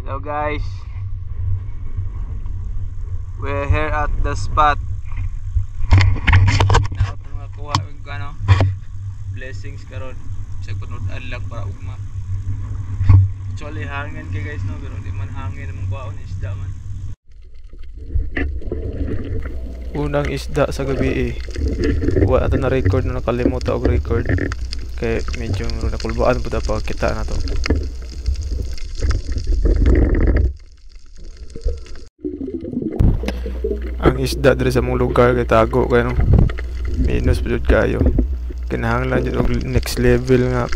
Hello guys, we're here at the spot. Now ito mga kuha ano, blessings karon sa punudan lang para ugma. Actually hangin kay guys no, pero di man hangin namang kuhaon isda man. Unang isda sa gabi wala ito na record na nakalimutan og record kay medyo nakulbaan po dapat kita na to. Ang isda diri sa mong lugar kay tago kay no. Minus pud kayo. Kinahanglan jud og next level nga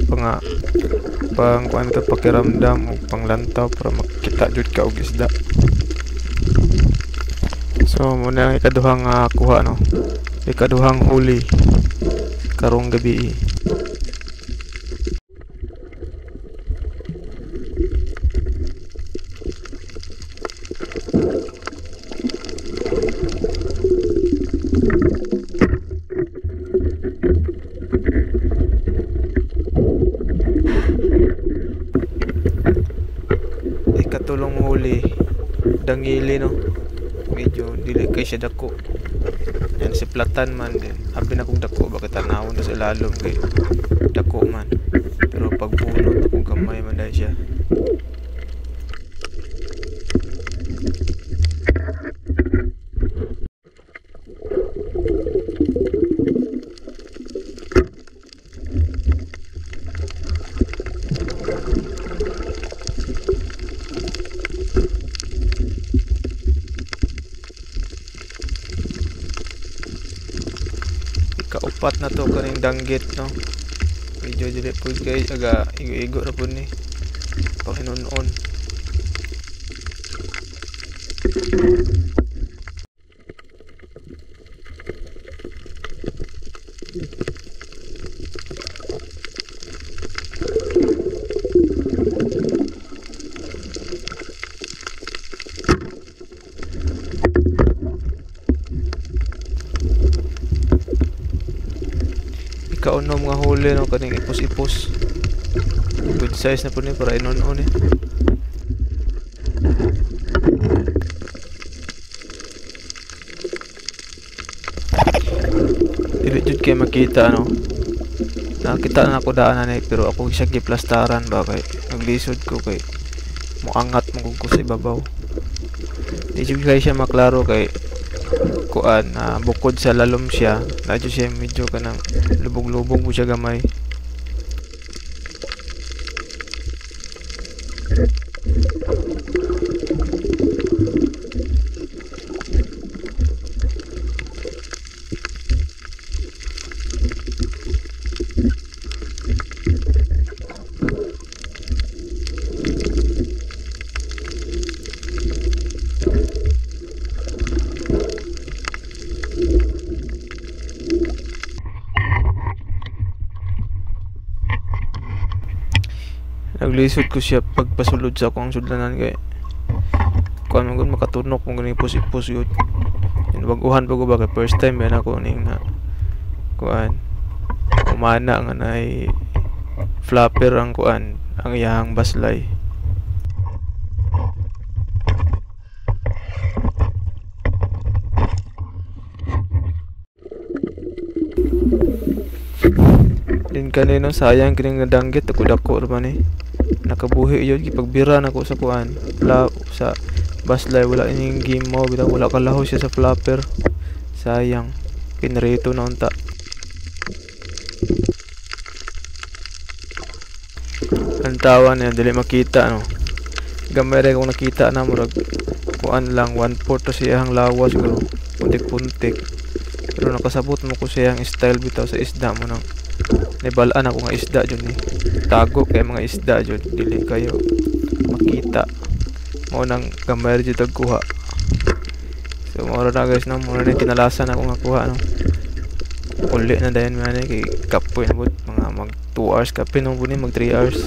pang kuan ta pakiramdam og panglantaw para makita jud ka og isda. So muna ang ikaduhang kuha no. Ikaduhang huli karong gabi. Ikatulong huli dangili no. Medyo dili kay siya dako. Yan si platan man din. Abi na kong dako bakit tanawon na sa ilalom kay dako man. Pero pag bunot akong kamay man dahil siya. Kaupat na to kaning danggit no. Medyo dili pud kay aga igo-igo ra pud ni. Pakinunon. Kauno mga huli no kaning ipos-ipos. Good size na po ni para inon-on Dili jud kay makita no. Nakita na ako daanan pero ako siya giplastaran ba kay naglisod ko kay moangat mo ko sa ibabaw. Di jud kay siya maklaro kay kuan bukod sa lalom siya nadyo siya medyo kanang lubog-lubog mo siya gamay. Naglisod ko siya pagpasulod sa akong sudlanan kay kuan man gud makatunok kung ganing ipos-ipos yun. Baguhan pa ko ba kay first time yan ako ning na kuan umana nga nay flapper ang kuan ang iyang baslay. Din kanino sayang kining nadanggit ako dako ra man nakabuhi yun gipagbira nako sa kuan sa baslay wala ining game mo bitaw wala kalaho siya sa flapper sayang pinrito na unta. Ang tawa niya dili makita no gamay ra kung nakita na murag kuan lang 1/4 to siyang lawas siguro puntik-puntik pero nakasabot mo ko siyang style bitaw sa isda mo nang nibalaan ako nga isda dyan tago kay mga isda dyan dili kayo makita mo nang gamay dyan tagkuha. So mura na guys no mura na kinalasan ako nga kuha no uli na dayon man kay kapoy na bud mga mag 2 hours kape no buni mag 3 hours.